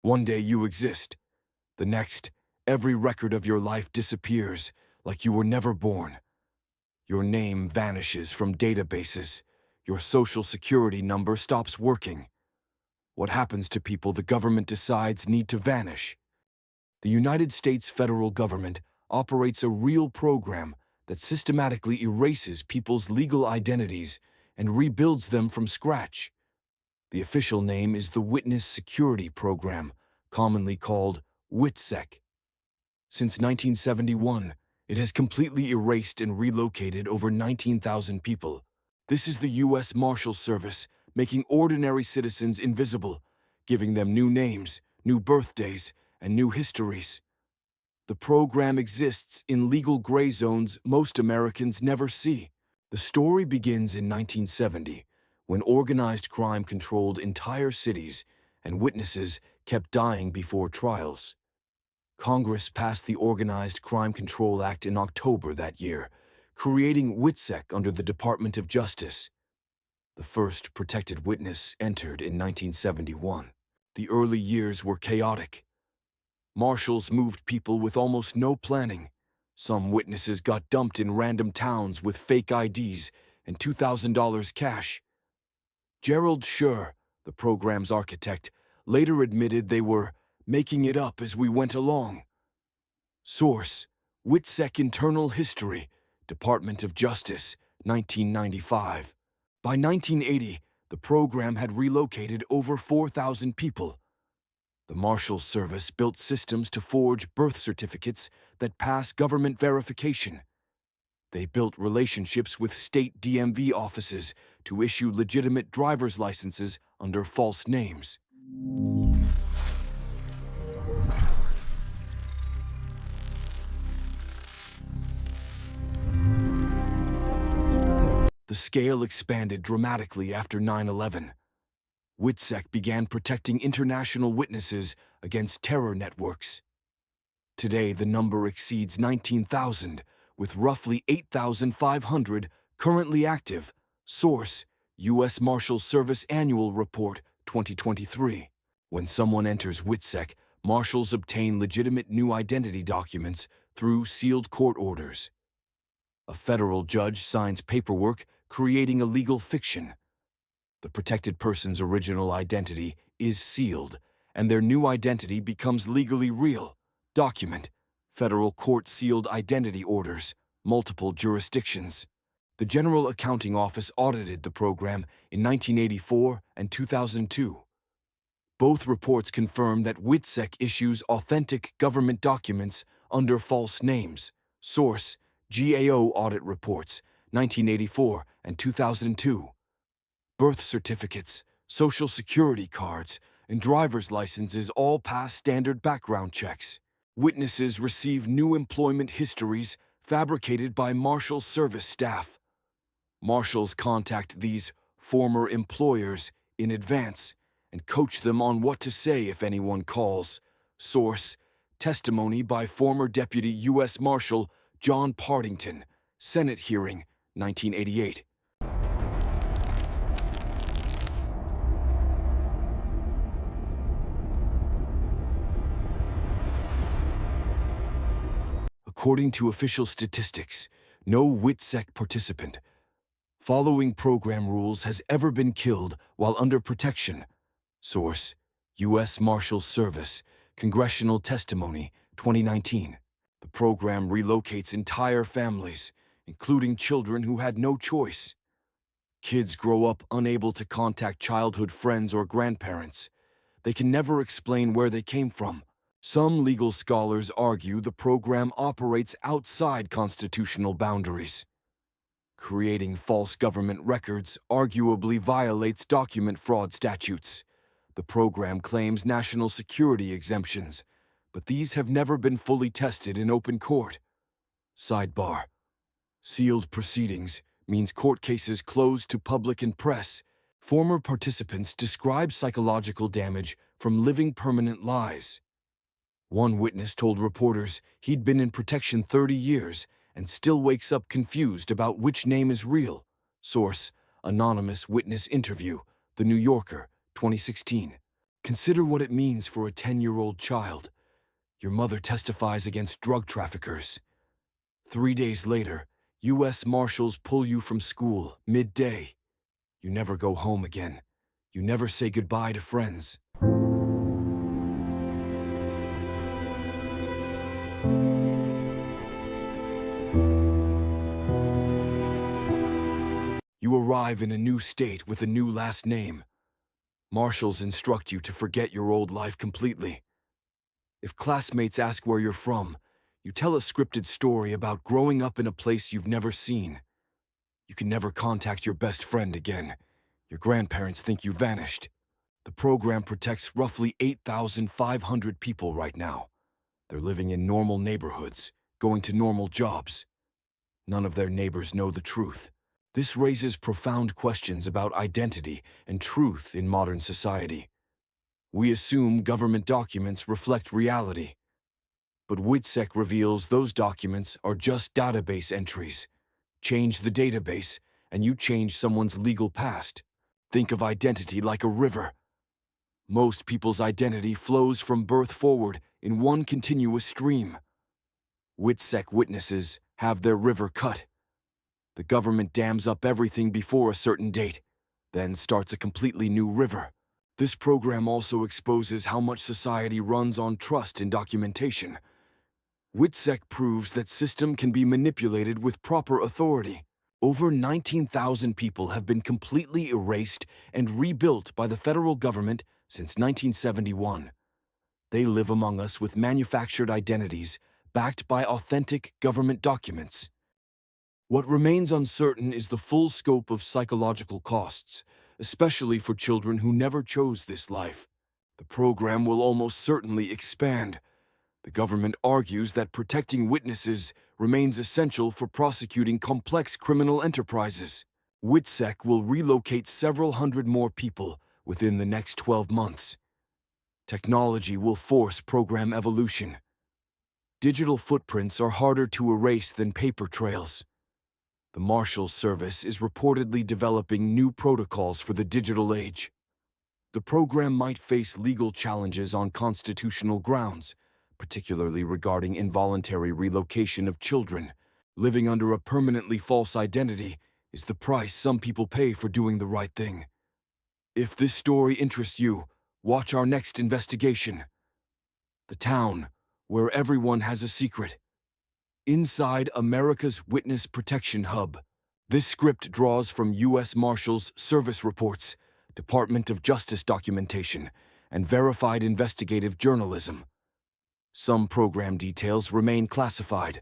One day you exist. The next, every record of your life disappears, like you were never born. Your name vanishes from databases. Your social security number stops working. What happens to people the government decides need to vanish? The United States federal government operates a real program that systematically erases people's legal identities and rebuilds them from scratch. The official name is the Witness Security Program, commonly called WITSEC. Since 1971, it has completely erased and relocated over 19,000 people. This is the U.S. Marshal Service, making ordinary citizens invisible, giving them new names, new birthdays, and new histories. The program exists in legal gray zones most Americans never see. The story begins in 1970, when organized crime controlled entire cities and witnesses kept dying before trials. Congress passed the Organized Crime Control Act in October that year, creating WITSEC under the Department of Justice. The first protected witness entered in 1971. The early years were chaotic. Marshals moved people with almost no planning. Some witnesses got dumped in random towns with fake IDs and $2,000 cash. Gerald Schur, the program's architect, later admitted they were making it up as we went along. Source: WITSEC Internal History, Department of Justice, 1995. By 1980, the program had relocated over 4,000 people. The Marshals Service built systems to forge birth certificates that pass government verification. They built relationships with state DMV offices to issue legitimate driver's licenses under false names. The scale expanded dramatically after 9/11. WITSEC began protecting international witnesses against terror networks. Today, the number exceeds 19,000, with roughly 8,500 currently active. Source: U.S. Marshals Service Annual Report, 2023. When someone enters WITSEC, marshals obtain legitimate new identity documents through sealed court orders. A federal judge signs paperwork creating a legal fiction. The protected person's original identity is sealed, and their new identity becomes legally real. Document: federal court-sealed identity orders, multiple jurisdictions. The General Accounting Office audited the program in 1984 and 2002. Both reports confirm that WITSEC issues authentic government documents under false names. Source: GAO Audit Reports, 1984 and 2002. Birth certificates, social security cards, and driver's licenses all pass standard background checks. Witnesses receive new employment histories fabricated by Marshals Service staff. Marshals contact these former employers in advance and coach them on what to say if anyone calls. Source: testimony by former Deputy U.S. Marshal John Partington, Senate hearing, 1988. According to official statistics, no WITSEC participant following program rules has ever been killed while under protection. Source: U.S. Marshals Service, Congressional Testimony, 2019. The program relocates entire families, including children who had no choice. Kids grow up unable to contact childhood friends or grandparents. They can never explain where they came from. Some legal scholars argue the program operates outside constitutional boundaries. Creating false government records arguably violates document fraud statutes. The program claims national security exemptions, but these have never been fully tested in open court. Sidebar: sealed proceedings means court cases closed to public and press. Former participants describe psychological damage from living permanent lies. One witness told reporters he'd been in protection 30 years and still wakes up confused about which name is real. Source: Anonymous Witness Interview, The New Yorker, 2016. Consider what it means for a 10-year-old child. Your mother testifies against drug traffickers. 3 days later, U.S. Marshals pull you from school, midday. You never go home again. You never say goodbye to friends. You arrive in a new state with a new last name. Marshals instruct you to forget your old life completely. If classmates ask where you're from, you tell a scripted story about growing up in a place you've never seen. You can never contact your best friend again. Your grandparents think you vanished. The program protects roughly 8,500 people right now. They're living in normal neighborhoods, going to normal jobs. None of their neighbors know the truth. This raises profound questions about identity and truth in modern society. We assume government documents reflect reality. But WITSEC reveals those documents are just database entries. Change the database, and you change someone's legal past. Think of identity like a river. Most people's identity flows from birth forward in one continuous stream. WITSEC witnesses have their river cut. The government dams up everything before a certain date, then starts a completely new river. This program also exposes how much society runs on trust in documentation. WITSEC proves that system can be manipulated with proper authority. Over 19,000 people have been completely erased and rebuilt by the federal government since 1971. They live among us with manufactured identities, backed by authentic government documents. What remains uncertain is the full scope of psychological costs, especially for children who never chose this life. The program will almost certainly expand. The government argues that protecting witnesses remains essential for prosecuting complex criminal enterprises. WITSEC will relocate several hundred more people within the next 12 months. Technology will force program evolution. Digital footprints are harder to erase than paper trails. The Marshals Service is reportedly developing new protocols for the digital age. The program might face legal challenges on constitutional grounds, particularly regarding involuntary relocation of children. Living under a permanently false identity is the price some people pay for doing the right thing. If this story interests you, watch our next investigation. The town where everyone has a secret. Inside America's Witness Protection Hub. This script draws from U.S. Marshals Service reports, Department of Justice documentation, and verified investigative journalism. Some program details remain classified.